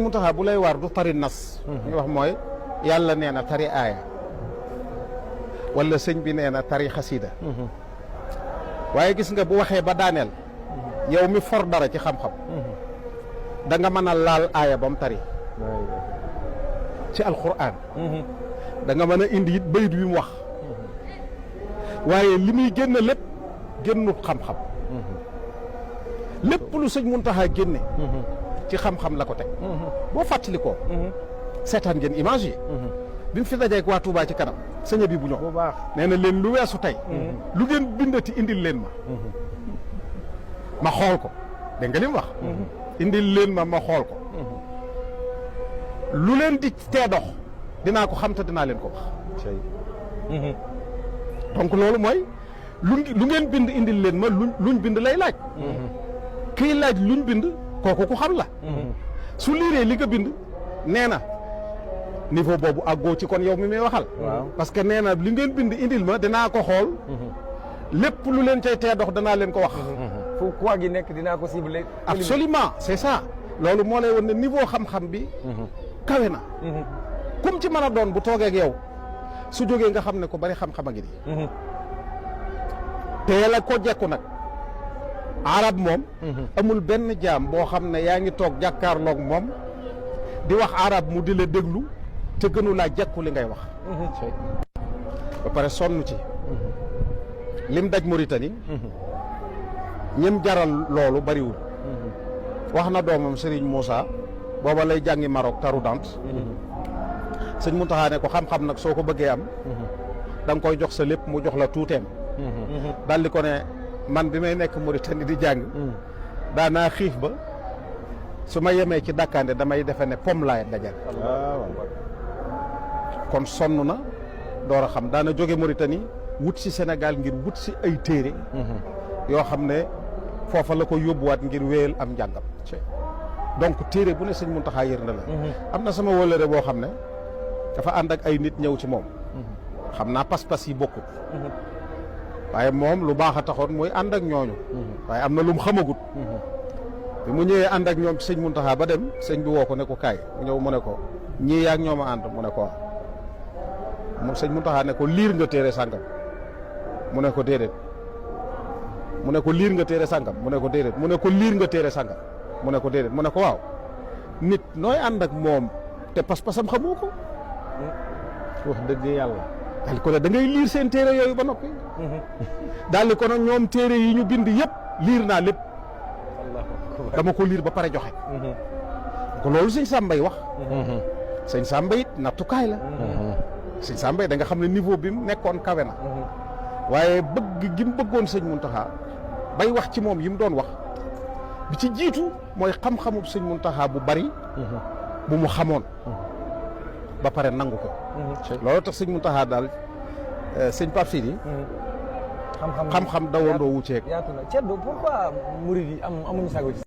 Muntaxa bu lay waar du tari nas ñu wax mooy yàlla nee na tari aaya wala sëñ bi nee na tari xasida waaye gis nga bu waxee ba daaneel yow mi for dara ci xam-xam da nga mën a laal aaya ba mu tari ci alquran da nga mën a indi it bayit wi mu wax waaye li muy génn lépp génnut xam-xam lépp lu sëñ Muntaxa génne ci xam-xam la ko teg boo fàttali ko seetaan ngeen image yi bi mu fi dajeeg waa Touba ci kanam sëñ bi bu ñëw nee na leen lu weesu tey lu ngeen bindati indil leen ma xool ko dégg nga li mu wax indil leen ma xool ko lu leen di tee dox dinaa ko xam te dinaa leen ko wax donc loolu mooy lu ngeen bind indil leen ma luñ bind lay laaj kii laaj luñ bind kooku ku xam la su liiree li nga bind nee na niveau boobu àggoo ci kon yow mi may waxal parce que nee na li ngeen bind indil ma dinaa ko xool lépp lu leen cay tee dox danaa leen ko wax fu quoi gi nekk dinaa ko ciblé absolument c'est ça loolu moo lay won ne niveau xam-xam bi kawe na kum ci mën a doon bu toogee ak yow su jógee nga xam ne ko bari xam-xam a ngi nii teel a ko jekku nag arab moom amul benn jaam boo xam ne yaa ngi toog jàkkaarloog moom di wax arab mu di la déglu te gënu laa jekku li ngay wax ba pare sonn ci lim daj Mauritanie ñim jaral loolu bariwul wax na doomam Serigne Moussa booba lay jàngi Maroc taru dant sëñ Muntaxa ne ko xam-xam nag soo ko bëggee am da nga koy jox sa lépp mu jox la tuuteem daldi ko ne man bi may nekk Mauritanie di jàng daanaa xiif ba su ma yemee ci dàkkaande damay defe ne pom laay dajal kon sonn na door a xam daana jóge Mauritanie wut si Sénégal ngir wut si ay téere yoo xam ne foofa la ko yóbbuwaat ngir wéyal am njàngam donc téere bu ne sëñ Muntaxa yër na la am na sama wóllëre boo xam ne dafa ànd ak ay nit ñëw ci moom xam naa pas-pas yi bokkut waaye moom lu baax a taxoon muy ànd ak ñooñu waaye am na lu mu xamagut bi mu ñëwee ànd ak ñoom ci sëñ Muntaxa ba dem sëñ bi woo ko ne ko kaay mu ñëw mu ne ko ñii yaag ñoom a ànd mu ne ko moom sëñ Muntaxa ne ko liir nga téere sàngam mu ne ko déedéet mu ne ko liir nga téere sàngam mu ne ko déedéet mu ne ko liir nga téere sàngam mu ne ko déedéet mu ne ko waaw nit nooy ànd ak moom te pas-pasam xamoo ko wax dëgg yàlla daal ko ne da ngay liir seen téere yooyu ba noppi daal di ko ne ñoom téere yi ñu bind yëpp liir naa lépp dama ko liir ba pare joxe ko loolu sëñ Sàmbay wax sëñ Sàmbay it nattukaay la sëñ Sàmbay da nga xam ne niveau bi mu nekkoon kawe na waaye bëgg gi mu bëggoon sëñ Muntaxa bay wax ci moom yi mu doon wax bi ci jiitu mooy xam-xamub sëñ Muntaxa bu bari bu mu xamoon ba pare nangu ko loolu tax sëñ Muntaxa daal sëñ Pape Sidi xam-xam dawandoo wuceeg yaatu na Ceddo pourquoi murid yi amuñu sago ci